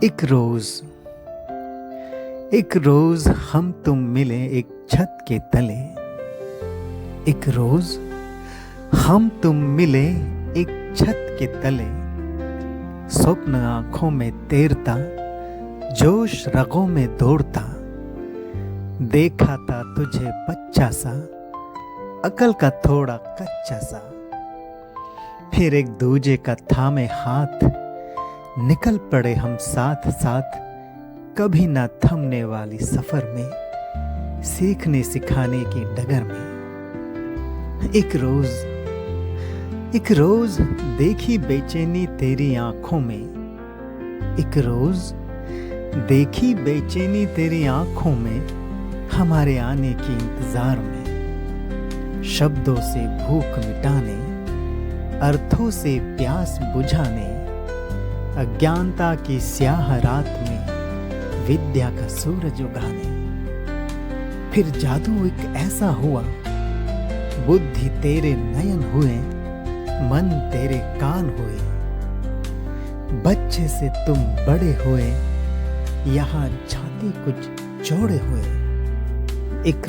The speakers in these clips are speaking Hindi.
एक रोज हम तुम मिले एक छत के तले। एक रोज हम तुम मिले एक छत के तले। स्वप्न आंखों में तैरता, जोश रगों में दौड़ता। देखा था तुझे बच्चा सा, अकल का थोड़ा कच्चा सा। फिर एक दूजे का थामे हाथ, निकल पड़े हम साथ साथ। कभी ना थमने वाली सफर में, सीखने सिखाने की डगर में। एक रोज देखी बेचैनी तेरी आंखों में। एक रोज देखी बेचैनी तेरी आंखों में, हमारे आने की इंतजार में। शब्दों से भूख मिटाने, अर्थों से प्यास बुझाने। अज्ञानता की स्याह रात में विद्या का सूरज उगाने। फिर जादू एक ऐसा हुआ, बुद्धि तेरे नयन हुए, मन तेरे कान हुए। बच्चे से तुम बड़े हुए, यहाँ छाती कुछ जोड़े हुए। एक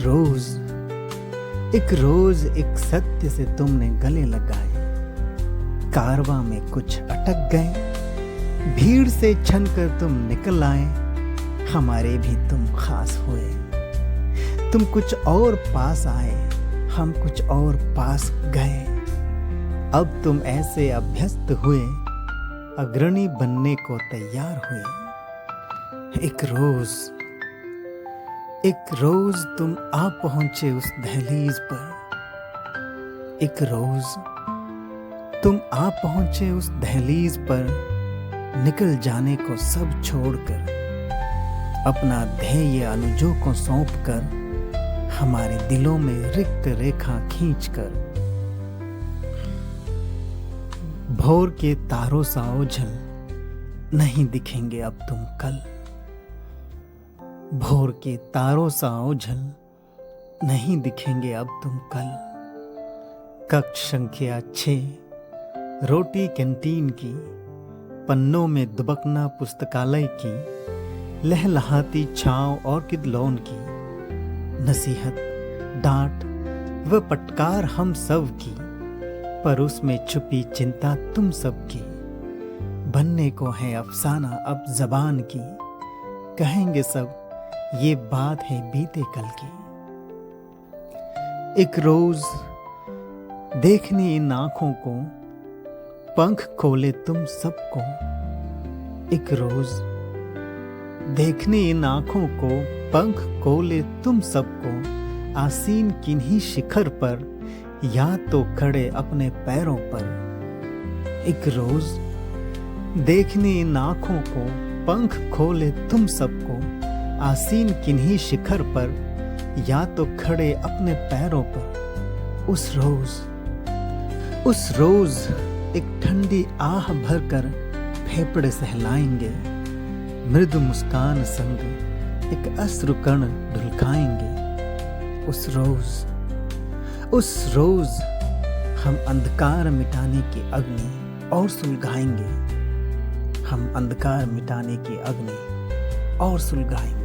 रोज एक सत्य से तुमने गले लगाए। कारवां में कुछ अटक गए, भीड़ से छनकर तुम निकल आए। हमारे भी तुम खास हुए। तुम कुछ और पास आए, हम कुछ और पास गए। अब तुम ऐसे अभ्यस्त हुए, अग्रणी बनने को तैयार हुए। एक रोज तुम आ पहुंचे उस दहलीज पर। एक रोज तुम आ पहुंचे उस दहलीज पर, निकल जाने को सब छोड़कर। अपना ध्येय अनुजों को सौंपकर, हमारे दिलों में रिक्त रेखा खींचकर। भोर के तारों सा ओझल, नहीं दिखेंगे अब तुम कल। भोर के तारों सा ओझल, नहीं दिखेंगे अब तुम कल। कक्ष संख्या 6, रोटी कैंटीन की। पन्नों में दुबकना पुस्तकालय की। लहलहाती छांव ऑर्किड लॉन की। नसीहत, डांट व पटकार हम सब की, पर उसमें छुपी चिंता तुम सब की। बनने को है अफसाना अब जबान की, कहेंगे सब ये बात है बीते कल की। एक रोज देखनी इन आंखों को, पंख खोले तुम सबको। एक रोज देखने इन आंखों को, पंख खोले तुम सबको। आसीन किन्हीं शिखर पर, या तो खड़े अपने पैरों पर। एक रोज देखने इन आंखों को, पंख खोले तुम सबको। आसीन किन्हीं शिखर पर, या तो खड़े अपने पैरों पर। उस रोज एक ठंडी आह भरकर फेफड़े सहलाएंगे। मृदु मुस्कान संग एक अश्रु कण ढुलकाएंगे। उस रोज हम अंधकार मिटाने की अग्नि और सुलगाएंगे। हम अंधकार मिटाने की अग्नि और सुलगाएंगे।